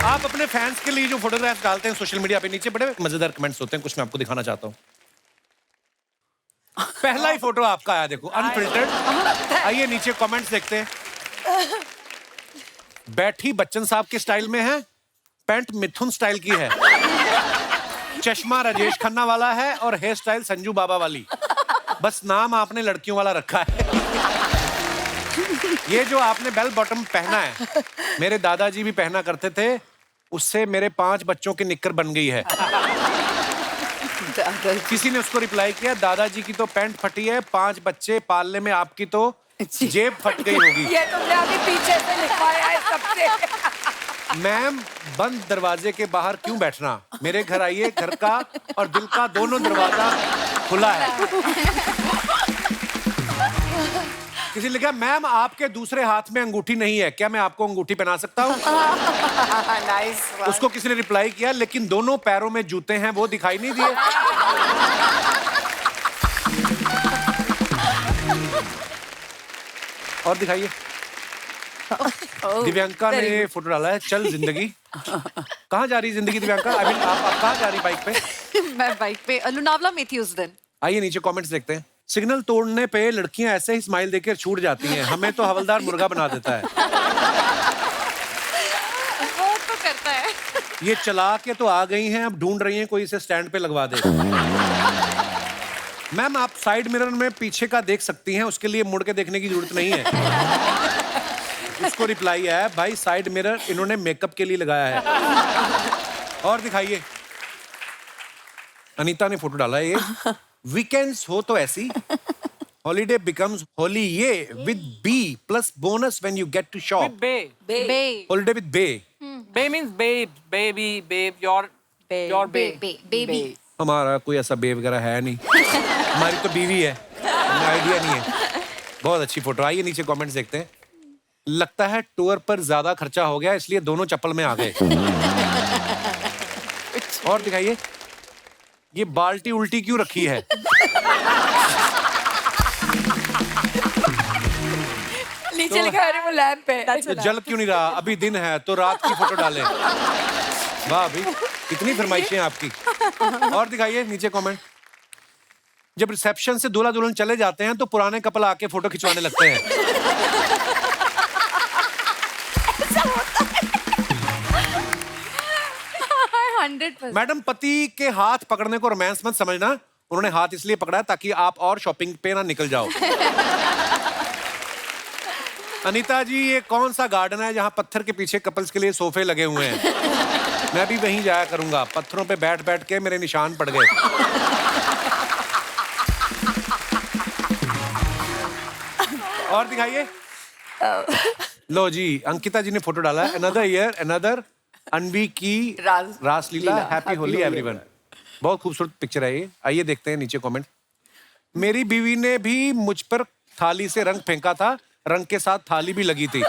आप अपने फैंस के लिए जो फोटोग्राफ्स डालते हैं सोशल मीडिया पे, नीचे बड़े मजेदार कमेंट्स होते हैं, कुछ मैं आपको दिखाना चाहता हूँ। पहला ही फोटो आपका आया, देखो, अनफिल्टर्ड। आइए नीचे कमेंट्स देखते हैं। बैठी बच्चन साहब के स्टाइल में है, पैंट मिथुन स्टाइल की है, चश्मा राजेश खन्ना वाला है और हेयर स्टाइल संजू बाबा वाली। बस नाम आपने लड़कियों वाला रखा है। ये जो आपने बेल बॉटम पहना है, मेरे दादाजी भी पहना करते थे, उससे मेरे 5 बच्चों की निक्कर बन गई है। किसी ने उसको रिप्लाई किया, दादाजी की तो पैंट फटी है, 5 बच्चे पालने में आपकी तो जेब फट गई होगी। ये तुमने अभी पीछे से लिखवाया है सबसे। मैम, बंद दरवाजे के बाहर क्यों बैठना, मेरे घर आइए, घर का और दिल का दोनों दरवाजा खुला है। किसी ने लिखा, मैम आपके दूसरे हाथ में अंगूठी नहीं है, क्या मैं आपको अंगूठी पहना सकता हूँ? नाइस। उसको किसी ने रिप्लाई किया, लेकिन दोनों पैरों में जूते हैं, वो दिखाई नहीं दिए। और दिखाइए। दिव्यांका ने फोटो डाला है, चल जिंदगी। कहाँ जा रही जिंदगी दिव्यांका? अभी आप कहाँ जा रही बाइक पे? मैं बाइक पे लोनावला में थी उस दिन। आइए नीचे कमेंट्स देखते हैं। सिग्नल तोड़ने पे लड़कियां ऐसे ही स्माइल देकर छूट जाती हैं, हमें तो हवलदार मुर्गा बना देता है। वो तो करता है। ये चला के तो आ गई हैं, अब ढूंढ रही हैं कोई इसे स्टैंड पे लगवा दे। मैम, आप साइड मिरर में पीछे का देख सकती हैं, उसके लिए मुड़ के देखने की जरूरत नहीं है। उसको रिप्लाई है, भाई साइड मिरर इन्होंने मेकअप के लिए लगाया है। और दिखाइए। अनीता ने फोटो डाला है, ये वीकेंड्स हो तो ऐसी, holiday becomes holy yay with B plus bonus when you get to shop. Bae holiday with bae. Bae means babe, baby, babe, your babe. Baby. हमारा कोई ऐसा बे वगैरह है नहीं, हमारी तो बीवी है, हमें आइडिया नहीं है। बहुत अच्छी फोटो। आइए नीचे कमेंट्स देखते हैं। लगता है टूर पर ज्यादा खर्चा हो गया, इसलिए दोनों चप्पल में आ गए। और दिखाइए, ये बाल्टी उल्टी क्यों रखी है? नीचे लिखा है, अरे वो लैंप है। तो जल क्यों नहीं रहा? अभी दिन है तो रात की फोटो डालें। वाह भाई, कितनी फरमाइशें आपकी। और दिखाइए नीचे कमेंट। जब रिसेप्शन से दूल्हा दुल्हन चले जाते हैं तो पुराने कपल आके फोटो खिंचवाने लगते हैं। मैडम, पति के हाथ पकड़ने को रोमांस मत समझना, उन्होंने हाथ इसलिए पकड़ा है ताकि आप और शॉपिंग पे ना निकल जाओ। अनीता जी, ये कौन सा गार्डन है जहाँ पत्थर के पीछे कपल्स के लिए सोफे लगे हुए हैं? मैं भी वहीं जाया करूंगा, पत्थरों पे बैठ बैठ के मेरे निशान पड़ गए। और दिखाइए। लो जी, अंकिता जी ने फोटो डाला है, अनदर ईयर अनदर अनवी की रासलीला, हैप्पी होली एवरीवन। बहुत खूबसूरत पिक्चर है ये। आइए देखते हैं नीचे कमेंट। मेरी बीवी ने भी मुझ पर थाली से रंग फेंका था, रंग के साथ थाली भी लगी थी।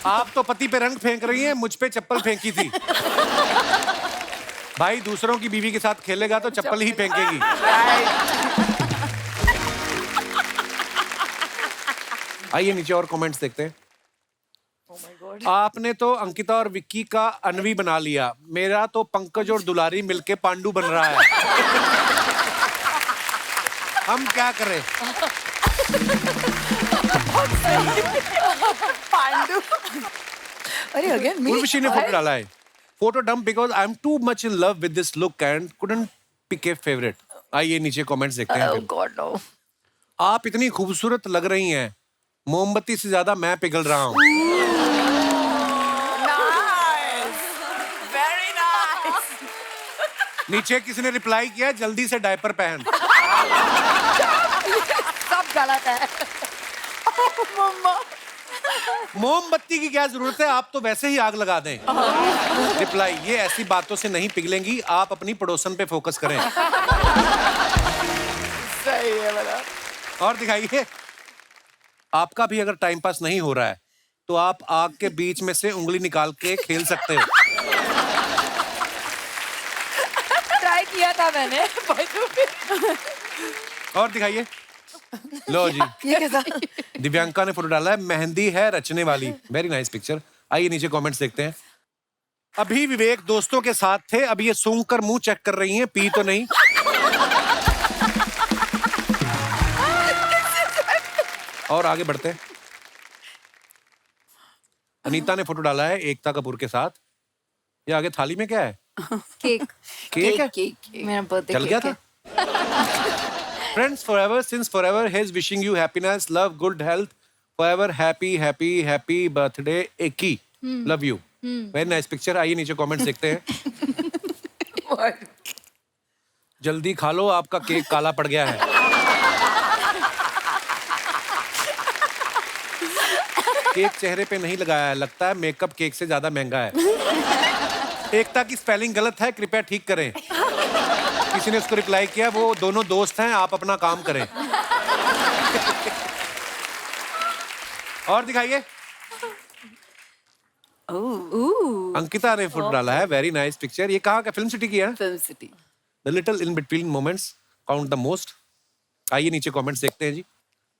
आप तो पति पे रंग फेंक रही हैं, मुझ पे चप्पल फेंकी थी। भाई, दूसरों की बीवी के साथ खेलेगा तो चप्पल ही फेंकेगी। आइए नीचे और कमेंट्स देखते हैं। आपने तो अंकिता और विक्की का अनवी बना लिया, मेरा तो पंकज और दुलारी मिलके पांडु बन रहा है। हम क्या करें? पांडु। अरे अगेन मी। उर्वशी ने फोटो डाला है, photo dump because I am too much in love with this look and couldn't pick a favourite. आइए नीचे कमेंट्स देखते हैं। Oh God, no. आप इतनी खूबसूरत लग रही हैं, मोमबत्ती से ज्यादा मैं पिघल रहा हूँ। Nice. Very nice. नीचे किसी ने रिप्लाई किया, जल्दी से डायपर पहन। सब गलत है। मम्मा। मोमबत्ती की क्या जरूरत है, आप तो वैसे ही आग लगा दें। रिप्लाई, ये ऐसी बातों से नहीं पिघलेंगी, आप अपनी पड़ोसन पे फोकस करें। सही है बड़ा। और दिखाइए। आपका भी अगर टाइम पास नहीं हो रहा है तो आप आग के बीच में से उंगली निकाल के खेल सकते हो। ट्राई किया था मैंने। और दिखाइए। लो जी, ये कैसा? दिव्यांका ने फोटो डाला है, मेहंदी है रचने वाली। Very nice picture. आइए नीचे कमेंट्स देखते हैं। अभी विवेक दोस्तों के साथ थे, अब ये सूंघ कर मुंह चेक कर रही हैं, पी तो नहीं। और आगे बढ़ते हैं। अनीता ने फोटो डाला है एकता कपूर के साथ। ये आगे थाली में क्या है? केक। केक है? मेरा बर्थडे चल गया था। Friends forever, since forever, he is wishing you happiness, love, good health, forever happy, happy, happy birthday, Eki. Love you. Very nice picture. आइए नीचे कमेंट्स देखते हैं। जल्दी खा लो, आपका केक काला पड़ गया है। केक चेहरे पे नहीं लगाया है, लगता है मेकअप केक से ज्यादा महंगा है। एकता की स्पेलिंग गलत है, कृपया ठीक करें। किसी ने उसको रिप्लाई किया, वो दोनों दोस्त हैं, आप अपना काम करें। और दिखाइए। अंकिता ने फोटो डाला है, वेरी नाइस पिक्चर। ये कहाँ का? फिल्म सिटी की है। Film city. The little in between moments count the most. आइए नीचे कमेंट्स देखते हैं जी।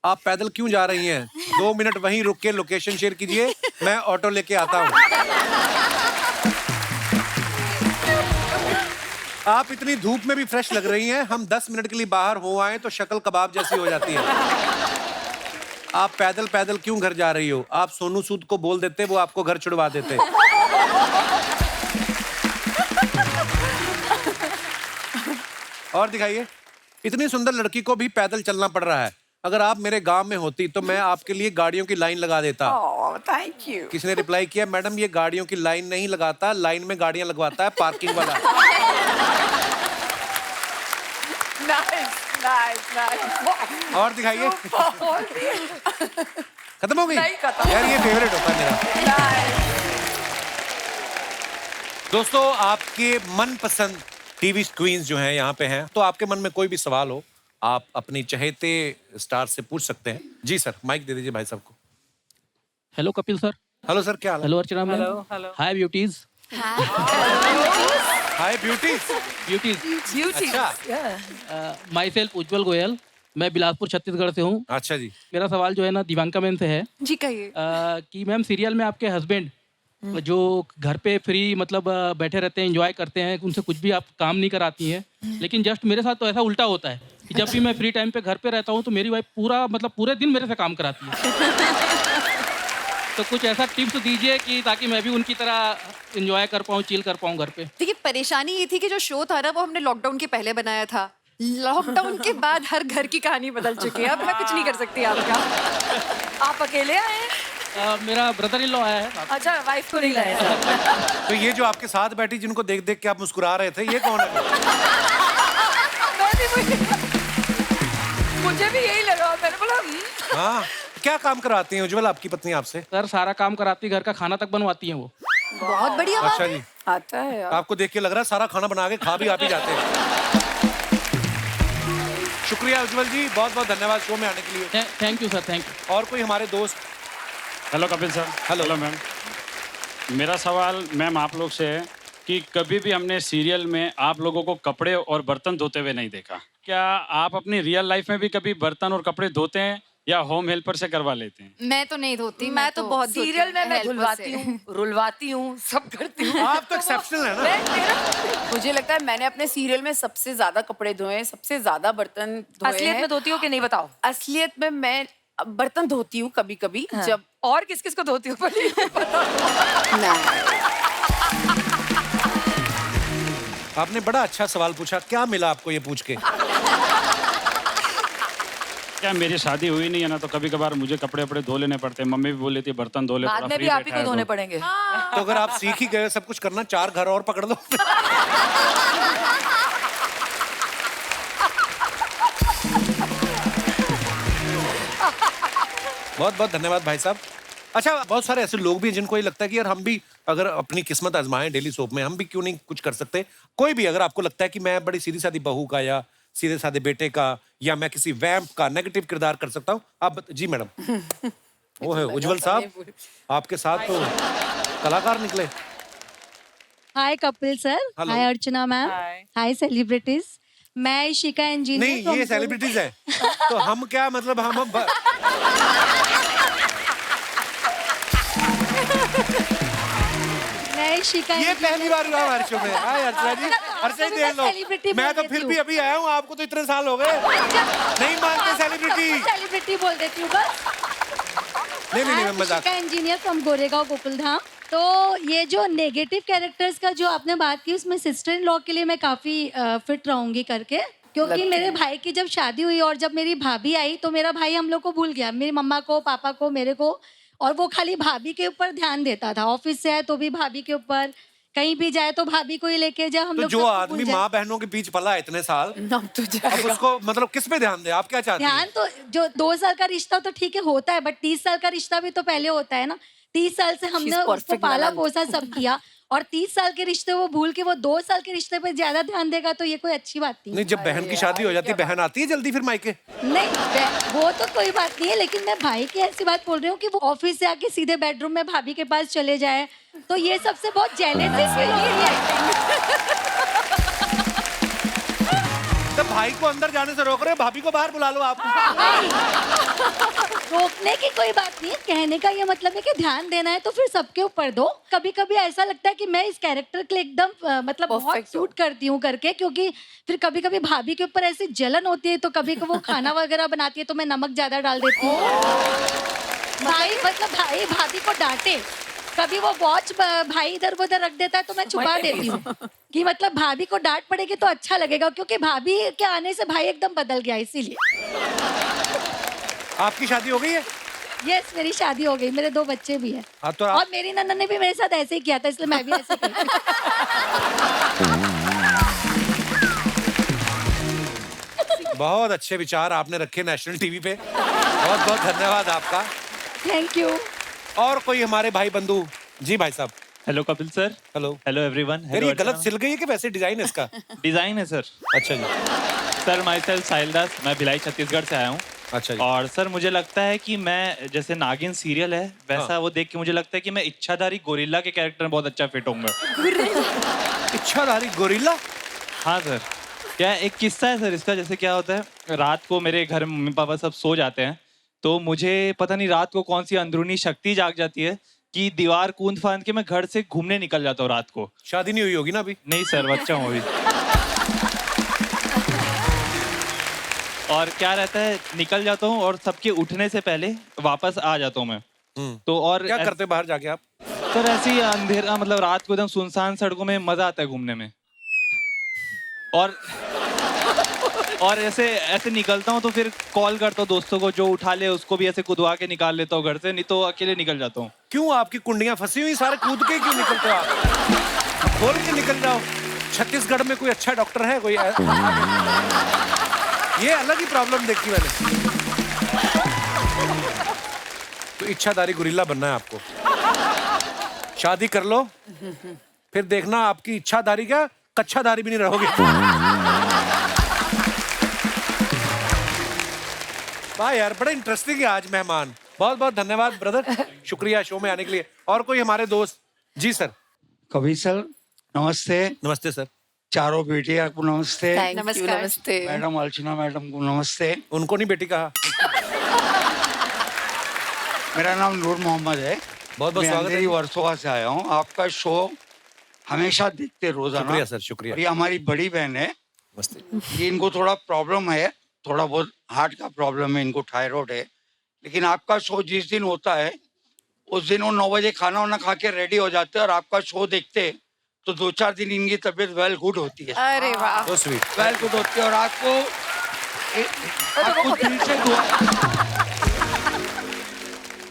आप पैदल क्यों जा रही हैं? 2 मिनट वहीं रुक के लोकेशन शेयर कीजिए, मैं ऑटो लेके आता हूँ। आप इतनी धूप में भी फ्रेश लग रही हैं। हम 10 मिनट के लिए बाहर हो आए तो शक्ल कबाब जैसी हो जाती है। आप पैदल पैदल क्यों घर जा रही हो? आप सोनू सूद को बोल देते, वो आपको घर छुड़वा देते। और दिखाइए। इतनी सुंदर लड़की को भी पैदल चलना पड़ रहा है। अगर आप मेरे गांव में होती तो मैं आपके लिए गाड़ियों की लाइन लगा देता। Thank you. किसी ने रिप्लाई किया, मैडम ये गाड़ियों की लाइन नहीं लगाता, लाइन में गाड़ियां लगवाता है, पार्किंग वाला। नाइस। और दिखाइए। खत्म हो गई? नहीं खत्म। यार ये फेवरेट होता है मेरा। दोस्तों, आपके मनपसंद टीवी क्वींस जो हैं यहाँ पे हैं, तो आपके मन में कोई भी सवाल हो, आप अपनी चहेते स्टार से पूछ सकते हैं। जी सर, माइक दे दीजिए भाई साहब को। Hello Kapil sir. Hello sir, क्या हाल है? हेलो अर्चना मैम। हेलो। हाय ब्यूटीज। हाय ब्यूटी। ब्यूटीज। अच्छा। माई सेल्फ उज्जवल गोयल, मैं बिलासपुर छत्तीसगढ़ से हूँ। अच्छा जी। मेरा सवाल जो है ना दिव्यांका मैम से है जी कहिए। कि मैम सीरियल में आपके हस्बैंड जो घर पे फ्री मतलब बैठे रहते हैं, एंजॉय करते हैं, उनसे कुछ भी आप काम नहीं कराती हैं, लेकिन जस्ट मेरे साथ तो ऐसा उल्टा होता है कि जब भी मैं फ्री टाइम पे घर पे रहता हूँ तो मेरी वाइफ पूरे दिन मेरे से काम कराती है। तो कुछ ऐसा टिप्स दीजिए कि ताकि मैं भी उनकी तरह एंजॉय कर पाऊँ, चिल कर पाऊँ घर पे। देखिए, परेशानी ये थी कि जो शो था ना वो हमने लॉकडाउन के पहले बनाया था। लॉकडाउन के बाद हर घर की कहानी बदल चुकी है। अब मैं कुछ नहीं कर सकती आपका। आप अकेले आए हैं? मेरा ब्रदर इन लॉ आया है। अच्छा, वाइफ को नहीं लाया। तो ये जो आपके साथ बैठी जिनको देख देख के आप मुस्कुरा रहे थे, ये कौन है? मुझे भी यही लगा। मैंने बोला हाँ, क्या काम कराती हैं उज्जवल आपकी पत्नी आपसे? सर सारा काम कराती, घर का खाना तक बनवाती हैं वो। बहुत बढ़िया बात अच्छा है। जी। आता है यार। आपको देख के लग रहा है सारा खाना बना के खा भी आप ही जाते हैं। शुक्रिया उज्जवल जी, बहुत बहुत धन्यवाद शो में आने के लिए। Thank you sir, thank you. और कोई हमारे दोस्त? Hello Kapil sir. Hello ma'am. मेरा सवाल मैम आप लोग से है कि कभी भी हमने सीरियल में आप लोगों को कपड़े और बर्तन धोते हुए नहीं देखा। क्या आप अपनी रियल लाइफ में भी कभी बर्तन और कपड़े धोते हैं या होम हेल्पर से करवा लेते हैं? मैं तो नहीं धोती, मैं तो बहुत सीरियल में मैं धुलवाती हूँ, रुलवाती हूँ, सब करती हूँ। आप तो एक्सेप्शनल है ना। मुझे लगता है मैंने अपने सीरियल में सबसे ज्यादा कपड़े धोए हैं, सबसे ज्यादा बर्तन धोए हैं। असलियत में धोती हो कि नहीं बताओ? असलियत में मैं बर्तन धोती हूँ कभी कभी। हाँ। जब और किस किस को धोती हो पर ये पता आपने बड़ा अच्छा सवाल पूछा। क्या मिला आपको ये पूछ के? क्या मेरी शादी हुई नहीं है ना, तो कभी कभार मुझे कपड़े वपड़े धो लेने पड़ते हैं। मम्मी भी बोल लेती है बर्तन धो ले, बाद थोड़ा में फ्री भी आप ही बैठा को है धोने तो। पड़ेंगे। तो अगर आप सीख ही गए सब कुछ करना, 4 घर और पकड़ लो। बहुत बहुत धन्यवाद भाई साहब। अच्छा, बहुत सारे ऐसे लोग भी हैं जिनको ये लगता है कि यार हम भी अगर अपनी किस्मत आजमाएं डेली सोप में, हम भी क्यों नहीं कुछ कर सकते। कोई भी अगर आपको लगता है कि मैं बड़ी सीधी सादी बहू का या सीधे साधे बेटे का या मैं किसी वैम्प का नेगेटिव किरदार कर सकता हूँ, आप जी मैडम। वो है उज्जवल साहब, आपके साथ तो कलाकार निकले। हाय कपिल सर, Hello. हाय अर्चना मैम, Hi. हाय सेलिब्रिटीज। मैं इशिका इंजीनियर। नहीं, ये सेलिब्रिटीज है, तो हम क्या मतलब हम मैं इशिका। ये पहली बार हुआ हमारे शो में। हाय अर्चना जी, अर्चना जी देख लो, मैं तो फिर भी अभी आया हूँ, आपको तो इतने साल हो गए, नहीं मानते सेलिब्रिटी। सेलिब्रिटी बोल देती हूँ बस। नहीं, मैं मजाक। Ishika engineer from Goregaon Gokuldham. तो ये जो नेगेटिव कैरेक्टर्स का जो आपने बात की, उसमें सिस्टर इन लॉ के लिए मैं काफी फिट रहूंगी करके, क्योंकि मेरे भाई की जब शादी हुई और जब मेरी भाभी आई तो मेरा भाई हम लोग को भूल गया, मेरी मम्मा को, पापा को, मेरे को, और वो खाली भाभी के ऊपर ध्यान देता था। ऑफिस से आए तो भी भाभी के ऊपर, कहीं भी जाए तो भाभी को ही लेके जाए। हम तो लोग जो आदमी माँ बहनों के बीच पला है इतने साल, अब उसको मतलब किस पे ध्यान दे? आप क्या चाहते हैं? ध्यान तो जो 2 साल का रिश्ता तो ठीक है होता है, बट 30 साल का रिश्ता भी तो पहले होता है ना। 30 साल से हमने उसको पाला पोसा सब किया, और 30 साल के रिश्ते वो भूल के वो 2 साल के रिश्ते पे ज्यादा ध्यान देगा तो ये कोई अच्छी बात नहीं। नहीं, जब बहन की शादी हो जाती है, बहन आती है जल्दी फिर मायके? नहीं, वो तो कोई बात नहीं है, लेकिन मैं भाई की ऐसी बात बोल रही हूँ कि वो ऑफिस से आके सीधे बेडरूम में भाभी के पास चले जाए, तो ये सबसे बहुत जेलसी फील होती है। तो भाई को अंदर जाने से रोक रहे हो, भाभी को बाहर बुला लो आप। रोकने की कोई बात नहीं है, कहने का ये मतलब है कि ध्यान देना है तो फिर सबके ऊपर दो। कभी कभी ऐसा लगता है कि मैं इस कैरेक्टर के लिए एकदम मतलब बहुत सूट करती हूँ करके, क्योंकि फिर कभी कभी भाभी के ऊपर ऐसी जलन होती है, तो कभी कभी वो खाना वगैरह बनाती है तो मैं नमक ज्यादा डाल देती हूँ। भाई भाभी को डांटे, कभी वो वॉच भाई इधर उधर रख देता है तो मैं छुपा देती हूँ कि मतलब भाभी को डांट पड़ेगी तो अच्छा लगेगा, क्योंकि भाभी के आने से भाई एकदम बदल गया, इसीलिए। आपकी शादी हो गई है? यस, मेरी शादी हो गई, मेरे 2 बच्चे भी हैं। हाँ, तो और मेरी नन्ना ने भी मेरे साथ ऐसे ही किया था, इसलिए मैं भी ऐसे करती हूँ। बहुत अच्छे विचार आपने रखे नेशनल टीवी पे, बहुत बहुत धन्यवाद आपका। Thank you. और कोई हमारे भाई बंधु? जी भाई साहब। Hello Kapil sir. Hello. Hello everyone. यार ये गलत सिल गई है कि वैसे डिजाइन है इसका? डिजाइन है सर। अच्छा जी। सर माई सेल्फ साहिल दास, मैं भिलाई छत्तीसगढ़ से आया हूँ। अच्छा जी। और सर मुझे लगता है कि मैं, जैसे नागिन सीरियल है वैसा वो देख के मुझे लगता है कि मैं इच्छाधारी गोरिल्ला के कैरेक्टर में बहुत अच्छा फिट होऊंगा। इच्छाधारी गोरिल्ला? हाँ सर। क्या एक किस्सा है सर इसका, जैसे क्या होता है, रात को मेरे घर में मम्मी पापा सब सो जाते हैं, तो मुझे पता नहीं रात को कौन सी अंदरूनी शक्ति जाग जाती है कि दीवार कूद फांद के मैं घर से घूमने निकल जाता हूँ रात को। शादी नहीं हुई होगी ना अभी? नहीं सर, बच्चा हूँ अभी। और क्या रहता है, निकल जाता हूँ और सबके उठने से पहले वापस आ जाता हूँ मैं। तो और क्या करते बाहर जाके आप? सर ऐसे ही अंधेरा, मतलब रात को एकदम सुनसान सड़कों में मजा आता है घूमने में। और ऐसे निकलता हूँ तो फिर कॉल करता हूँ दोस्तों को, जो उठा ले उसको भी ऐसे कुदवा के निकाल लेता हूँ घर से, नहीं तो अकेले निकल जाता हूँ। क्यों, आपकी कुंडियां फंसी हुई, सारे कूद के क्यों निकलते हो आप? खोल के निकल जाओ। छत्तीसगढ़ में कोई अच्छा डॉक्टर है कोई? ये अलग ही प्रॉब्लम देखी मैंने। तो इच्छाधारी गोरिल्ला बनना है आपको, शादी कर लो, फिर देखना आपकी इच्छाधारी क्या कच्छाधारी भी नहीं रहोगे। वाह यार, बड़ा इंटरेस्टिंग है आज मेहमान। बहुत बहुत धन्यवाद ब्रदर, शुक्रिया शो में आने के लिए। और कोई हमारे दोस्त? जी सर। कबीर सर नमस्ते। नमस्ते सर। चारों बेटियां को नमस्ते। नमस्ते। मैडम अर्चना मैडम को नमस्ते। उनको नहीं बेटी कहा। मेरा नाम नूर मोहम्मद है। बहुत बहुत स्वागत है। वर्सोवा से आया हूँ। आपका शो हमेशा देखते रोजाना। शुक्रिया सर, शुक्रिया। ये हमारी बड़ी बहन है, इनको थोड़ा प्रॉब्लम है, थोड़ा बहुत हार्ट का प्रॉब्लम है, इनको थायराइड है। लेकिन आपका शो जिस दिन होता है उस दिन वो 9 बजे खाना वाना खा के रेडी हो जाते हैं और आपका शो देखते तो 2-4 दिन इनकी तबीयत वेल गुड होती है। अरे वाह, So sweet. वेल गुड होती है। और आपको दिल से दुआ,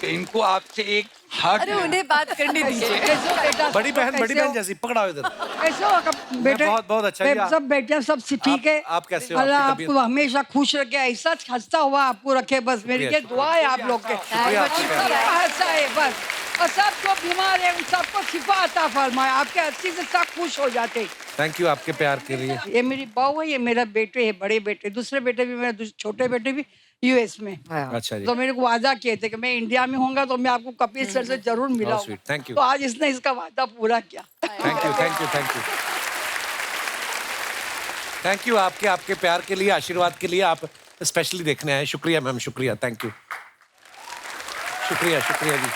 तो इनको आपसे एक हार्ट। अरे उन्हें बात करने दीजिए। बड़ी बहन जैसी पकड़ाओ इधर। कैसे हो बेटे? बहुत बहुत अच्छा है। सब बेटे सब ठीक है। आप कैसे हो? अल्लाह आपकी आपको हमेशा खुश रखे, ऐसा हंसता हुआ आपको रखे, बस मेरी ये दुआ है आप लोग के। हंसा है बस, और सब जो बीमार है उन सबको शिफा अता फरमाए, आपके हंसी से सब खुश हो जाते। थैंक यू आपके प्यार के लिए। ये मेरी बहू है, ये मेरा बेटे है, बड़े बेटे, दूसरे बेटे भी, मेरे छोटे बेटे भी यूएस में। अच्छा जी। तो मेरे को वादा किए थे कि मैं इंडिया में होऊंगा तो मैं आपको कपिल सर से जरूर मिलाऊंगा। Thank you. तो आज इसने इसका वादा पूरा किया। Thank you, thank you, thank you. Thank you आपके आपके प्यार के लिए, आशीर्वाद के लिए। आप स्पेशली देखने आए, शुक्रिया मैम, शुक्रिया, थैंक यू। शुक्रिया शुक्रिया जी।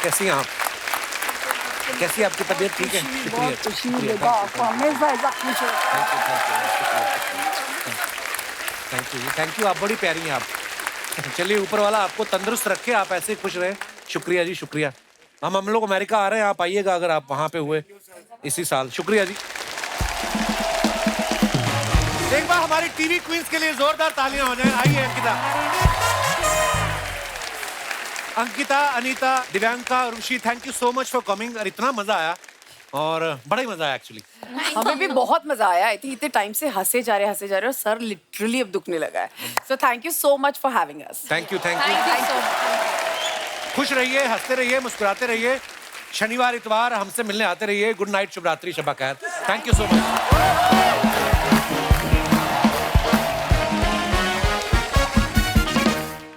कैसी हैं आप? कैसी आपकी तबीयत? ठीक है, शुक्रिया थैंक यू। आप बड़ी प्यारी हैं आप। चलिए, ऊपर वाला आपको तंदुरुस्त रखे, आप ऐसे खुश रहे। शुक्रिया जी, शुक्रिया। हम लोग अमेरिका आ रहे हैं, आप आइएगा अगर आप वहां पे हुए इसी साल। शुक्रिया जी। एक बार हमारी टीवी क्वींस के लिए जोरदार तालियां हो जाएं। आइए Ankita, Anita, Divyanka, Rishi, thank you so much for coming. और इतना मजा आया, और बड़ा ही मजा आया एक्चुअली। हमें भी बहुत मजा आया। आई थिंक इतने टाइम से हंसे जा रहे और सर लिटरली अब दुखने लगा है। So thank you so much for having us. Thank you, thank you. खुश रहिए, हंसते रहिए, मुस्कुराते रहिए। शनिवार इतवार हमसे मिलने आते रहिए। गुड नाइट, शुभ रात्रि, शब्बा खैर। Thank you so much.